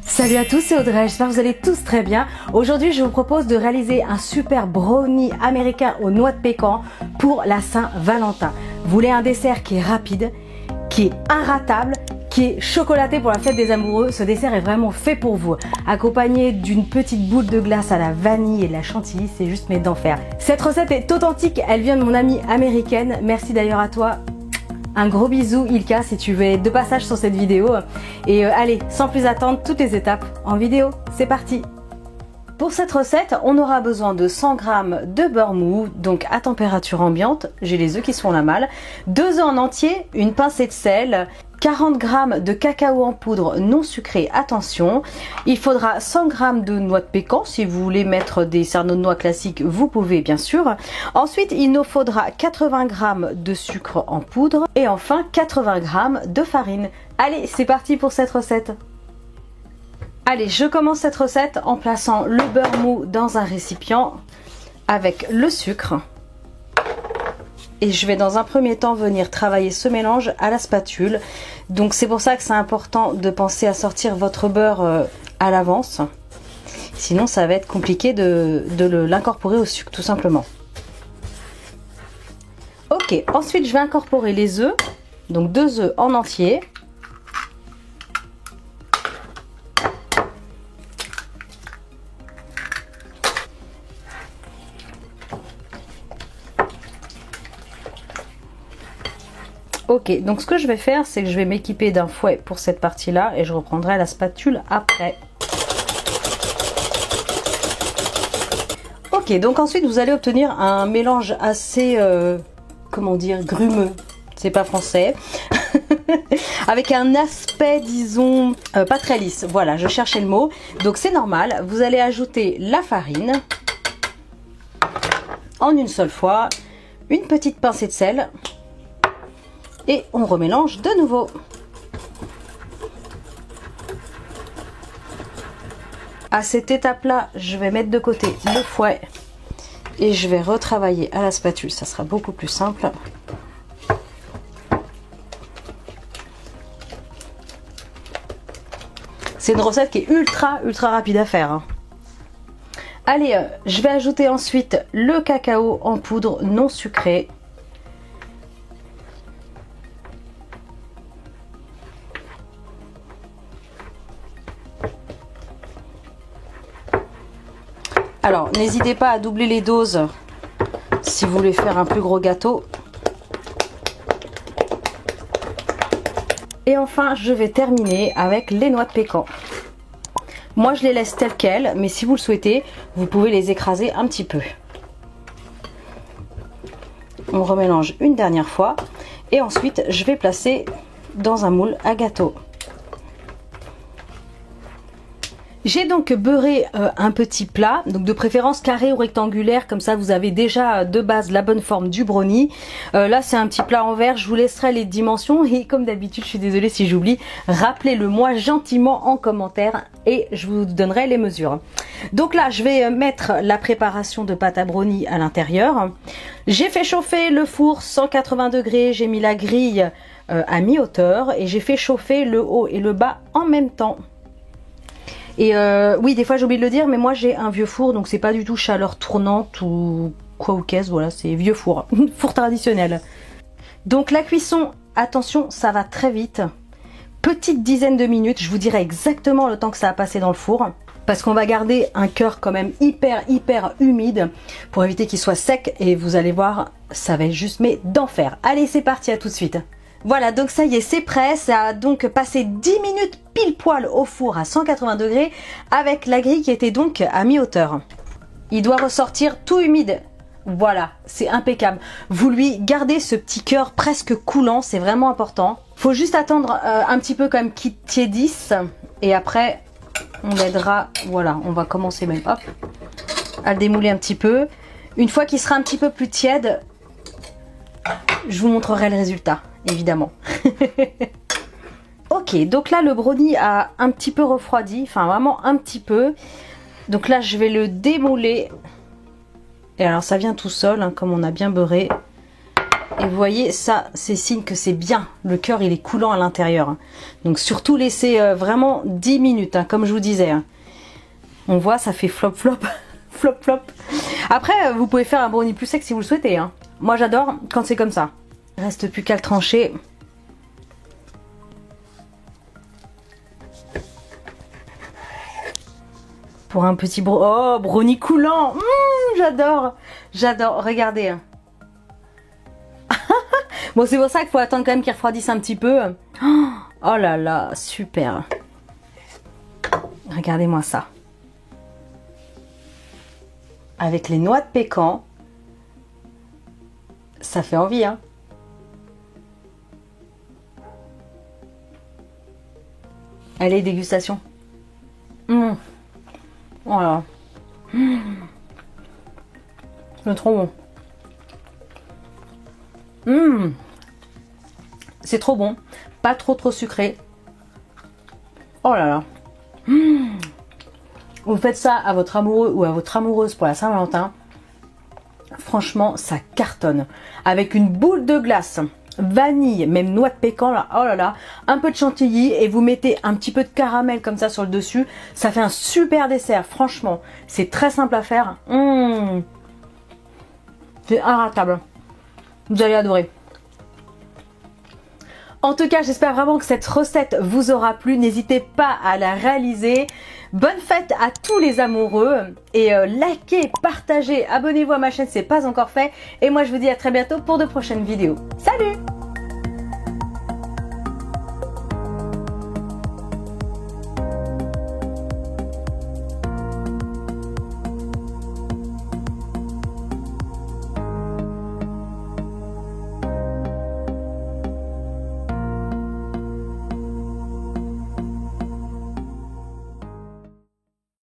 Salut à tous, c'est Audrey, j'espère que vous allez tous très bien. Aujourd'hui, je vous propose de réaliser un super brownie américain aux noix de pécan pour la Saint-Valentin. Vous voulez un dessert qui est rapide, qui est inratable, qui est chocolaté pour la fête des amoureux. Ce dessert est vraiment fait pour vous. Accompagné d'une petite boule de glace à la vanille et de la chantilly, c'est juste mais d'enfer. Cette recette est authentique, elle vient de mon amie américaine. Merci d'ailleurs à toi. Un gros bisou Ilka si tu veux être de passage sur cette vidéo. Et allez, sans plus attendre, toutes les étapes en vidéo. C'est parti! Pour cette recette, on aura besoin de 100 g de beurre mou, donc à température ambiante. J'ai les œufs qui sont la malle. 2 œufs en entier, une pincée de sel, 40 g de cacao en poudre non sucré, attention. Il faudra 100 g de noix de pécan. Si vous voulez mettre des cerneaux de noix classiques, vous pouvez bien sûr. Ensuite, il nous faudra 80 g de sucre en poudre et enfin 80 g de farine. Allez, c'est parti pour cette recette. Allez, je commence cette recette en plaçant le beurre mou dans un récipient avec le sucre. Et je vais dans un premier temps venir travailler ce mélange à la spatule. Donc c'est pour ça que c'est important de penser à sortir votre beurre à l'avance. Sinon ça va être compliqué de l'incorporer au sucre tout simplement. Ok, ensuite je vais incorporer les œufs. Donc 2 œufs en entier. Ok, donc ce que je vais faire, c'est que je vais m'équiper d'un fouet pour cette partie-là et je reprendrai la spatule après. Ok, donc ensuite vous allez obtenir un mélange assez, comment dire, grumeux, c'est pas français, avec un aspect, disons, pas très lisse. Voilà, je cherchais le mot. Donc c'est normal, vous allez ajouter la farine en une seule fois, une petite pincée de sel. Et on remélange de nouveau. À cette étape-là, je vais mettre de côté le fouet et je vais retravailler à la spatule. Ça sera beaucoup plus simple. C'est une recette qui est ultra rapide à faire. Allez, je vais ajouter ensuite le cacao en poudre non sucré. Alors, n'hésitez pas à doubler les doses si vous voulez faire un plus gros gâteau. Et enfin, je vais terminer avec les noix de pécan. Moi, je les laisse telles quelles, mais si vous le souhaitez, vous pouvez les écraser un petit peu. On remélange une dernière fois. Et ensuite, je vais placer dans un moule à gâteau. J'ai donc beurré un petit plat, donc de préférence carré ou rectangulaire, comme ça vous avez déjà de base la bonne forme du brownie. Là c'est un petit plat en verre, je vous laisserai les dimensions et comme d'habitude, je suis désolée si j'oublie, rappelez-le moi gentiment en commentaire et je vous donnerai les mesures. Donc là je vais mettre la préparation de pâte à brownie à l'intérieur. J'ai fait chauffer le four 180 degrés, j'ai mis la grille à mi-hauteur et j'ai fait chauffer le haut et le bas en même temps. Et oui, des fois j'ai oublié de le dire, mais moi j'ai un vieux four, donc c'est pas du tout chaleur tournante ou quoi ou qu'est-ce, voilà, c'est vieux four, four traditionnel. Donc la cuisson, attention, ça va très vite, petite dizaine de minutes, je vous dirai exactement le temps que ça a passé dans le four, parce qu'on va garder un cœur quand même hyper humide pour éviter qu'il soit sec, et vous allez voir, ça va être juste mais d'enfer. Allez, c'est parti, à tout de suite. Voilà, donc ça y est, c'est prêt. Ça a donc passé 10 minutes pile poil au four à 180 degrés avec la grille qui était donc à mi-hauteur. Il doit ressortir tout humide. Voilà, c'est impeccable. Vous lui gardez ce petit cœur presque coulant, c'est vraiment important. Faut juste attendre un petit peu quand même qu'il tiédisse et après on l'aidera. Voilà, on va commencer même, hop, à le démouler un petit peu. Une fois qu'il sera un petit peu plus tiède, je vous montrerai le résultat. Évidemment. Ok, donc là le brownie a un petit peu refroidi, enfin vraiment un petit peu. Donc là je vais le démouler. Et alors ça vient tout seul, hein, comme on a bien beurré. Et vous voyez, ça, c'est signe que c'est bien. Le cœur, il est coulant à l'intérieur. Hein. Donc surtout laisser vraiment 10 minutes, hein, comme je vous disais. Hein. On voit, ça fait flop flop, flop flop. Après, vous pouvez faire un brownie plus sec si vous le souhaitez. Hein. Moi, j'adore quand c'est comme ça. Il reste plus qu'à le trancher. Pour un petit brownie coulant. J'adore. J'adore. Regardez. Hein. Bon, c'est pour ça qu'il faut attendre quand même qu'il refroidisse un petit peu. Oh là là, super. Regardez-moi ça. Avec les noix de pécan, ça fait envie, hein. Allez, dégustation. Voilà. C'est trop bon. C'est trop bon. Pas trop sucré. Oh là là. Vous faites ça à votre amoureux ou à votre amoureuse pour la Saint-Valentin. Franchement, ça cartonne. Avec une boule de glace, vanille, même noix de pécan, là, oh là là, un peu de chantilly et vous mettez un petit peu de caramel comme ça sur le dessus. Ça fait un super dessert, franchement. C'est très simple à faire. C'est inratable. Vous allez adorer. En tout cas, j'espère vraiment que cette recette vous aura plu. N'hésitez pas à la réaliser. Bonne fête à tous les amoureux. Et likez, partagez, abonnez-vous à ma chaîne si ce n'est pas encore fait. Et moi, je vous dis à très bientôt pour de prochaines vidéos. Salut!